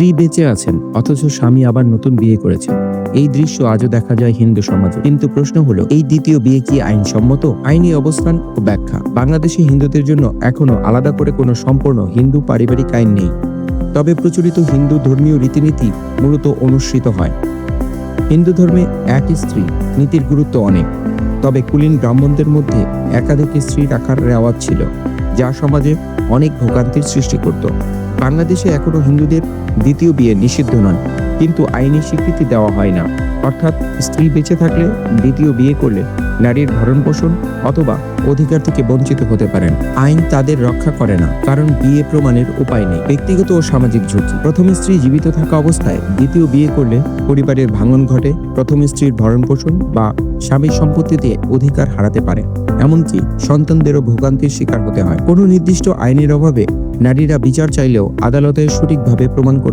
স্ত্রী বেঁচে আছেন অথচ স্বামী আবার নতুন বিয়ে করেছেন। এই দৃশ্য আজও দেখা যায় হিন্দু সমাজে। কিন্তু প্রশ্ন হলো, এই দ্বিতীয় বিয়ে কি আইনসম্মত? আইনি অবস্থান ও ব্যাখ্যা। বাংলাদেশে হিন্দুদের জন্য এখনো আলাদা করে কোনো সম্পূর্ণ হিন্দু পারিবারিক আইন নেই। তবে প্রচলিত হিন্দু ধর্মীয় রীতিনীতি মূলত অনুসৃত হয়। হিন্দু ধর্মে এক স্ত্রী নীতির গুরুত্ব অনেক। তবে কুলীন ব্রাহ্মণদের মধ্যে একাধিক স্ত্রী রাখার রেওয়াজ ছিল, যা সমাজে অনেক ভোগান্তির সৃষ্টি করত। বাংলাদেশে এখনো হিন্দুদের দ্বিতীয় বিয়ে নিষিদ্ধ নয়, কিন্তু আইনি স্বীকৃতি দেওয়া হয় না। অর্থাৎ স্ত্রী বেঁচে থাকলে দ্বিতীয় বিয়ে করলে নারীর ভরণ পোষণ অথবা অধিকার থেকে বঞ্চিত হতে পারেন। আইন তাদের রক্ষা করে না, কারণ বিয়ে প্রমাণের উপায় নেই। ব্যক্তিগত ও সামাজিক ঝুঁকি। প্রথম স্ত্রী জীবিত থাকা অবস্থায় দ্বিতীয় বিয়ে করলে পরিবারের ভাঙন ঘটে, প্রথম স্ত্রীর ভরণ পোষণ বা স্বামীর সম্পত্তিতে অধিকার হারাতে পারে, এমনকি সন্তানদেরও ভোগান্তির শিকার হতে হয়। কোনো নির্দিষ্ট আইনের অভাবে নারীরা বিচার চাইলেও আদালতে সঠিকভাবে প্রমাণ করতে